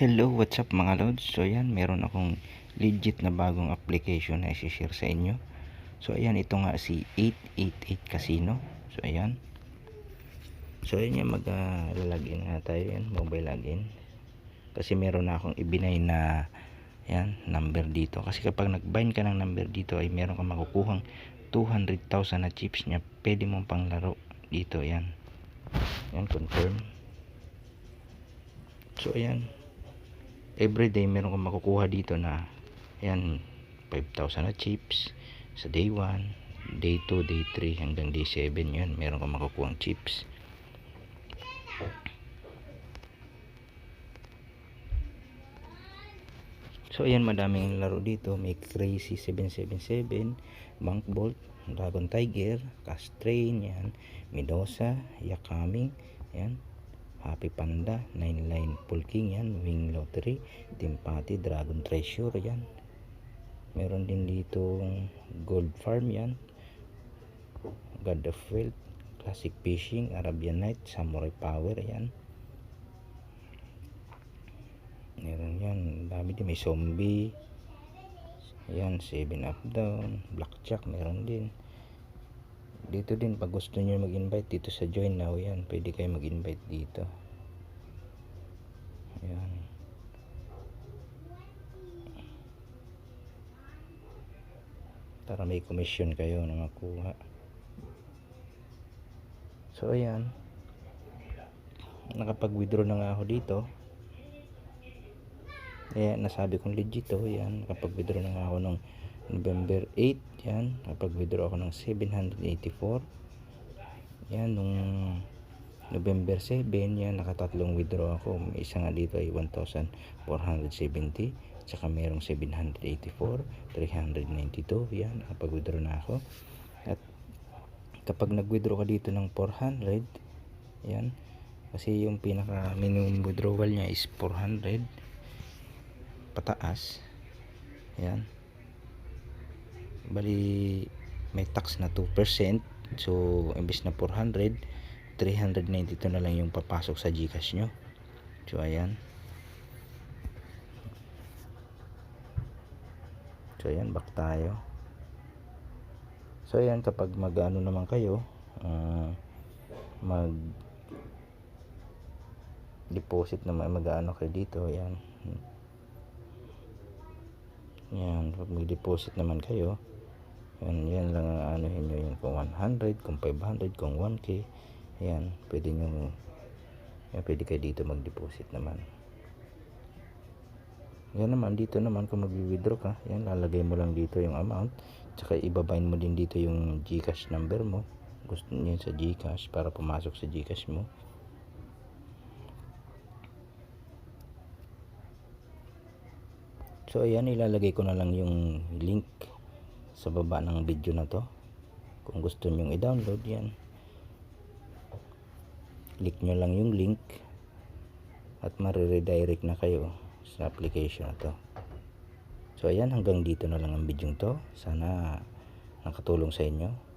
Hello, what's up mga lods? So ayan, meron akong legit na bagong application na i-share sa inyo. So ayan, ito nga si 888 Casino. So ayan. So ayan yan, mag-login nga tayo yan, mobile login. Kasi meron na akong ibinay na yan, number dito. Kasi kapag nag-bind ka ng number dito ay meron kang makukuhang 200,000 na chips niya. Pwede mong panglaro dito, yan. Yan, confirm. So ayan, everyday meron kang makukuha dito na yan 5,000 na chips sa day 1, day 2, day 3 hanggang day 7. Yan meron kang makukuha chips. So ayan, madaming laro dito. May Crazy 777, Bank Bolt, Dragon Tiger, Cash Train, yan, Medusa, Yakaming, yan, Happy Panda, 9line Pool King, yan, Wing Lottery, Timpati, Dragon Treasure, yan. Meron din dito Gold Farm, yan, God of Wealth, Classic Fishing, Arabian Night, Samurai Power, yan. Meron yan, dami din, may zombie, yan, 7 up down, blackjack, meron din. Dito din pag gusto niyo mag-invite dito sa join now, yan, pwede kayo mag-invite dito. Ayan. Para may commission kayo na makuha. So ayan, nakapag-withdraw na nga ako dito. Ayan, nasabi kong legit to. Yan, nakapag-withdraw na nga ako ng November 8. Yan, nakapag-withdraw ako ng 784. Yan, nung November 7, yan, nakatatlong withdraw ako. May isa nga dito ay 1,470. Tsaka merong 784, 392. Yan, nakapag-withdraw na ako. At kapag nag-withdraw ka dito ng 400, yan, kasi yung pinaka minimum withdrawal niya is 400 pataas. Yan, bali may tax na 2%. So imbes na 400, 392 na lang yung papasok sa GCash nyo. So ayan, back tayo. So ayan, kapag mag-ano naman kayo, mag deposit naman, mag-ano kayo dito, yan. Yan, pag mag-deposit naman kayo, yan lang ang anuhin nyo, yung kung 100, kung 500, kung 1k, yan, pwede nyo, yan, pwede kayo dito mag-deposit naman. Yan naman, dito naman kung mag-withdraw ka, yan, lalagay mo lang dito yung amount, tsaka ibabind mo din dito yung GCash number mo, gusto nyo sa GCash para pumasok sa GCash mo. So ayan, ilalagay ko na lang yung link sa baba ng video na to. Kung gusto nyo i-download, yan, click nyo lang yung link at mariredirect na kayo sa application na to. So ayan, hanggang dito na lang ang video to. Sana nakatulong sa inyo.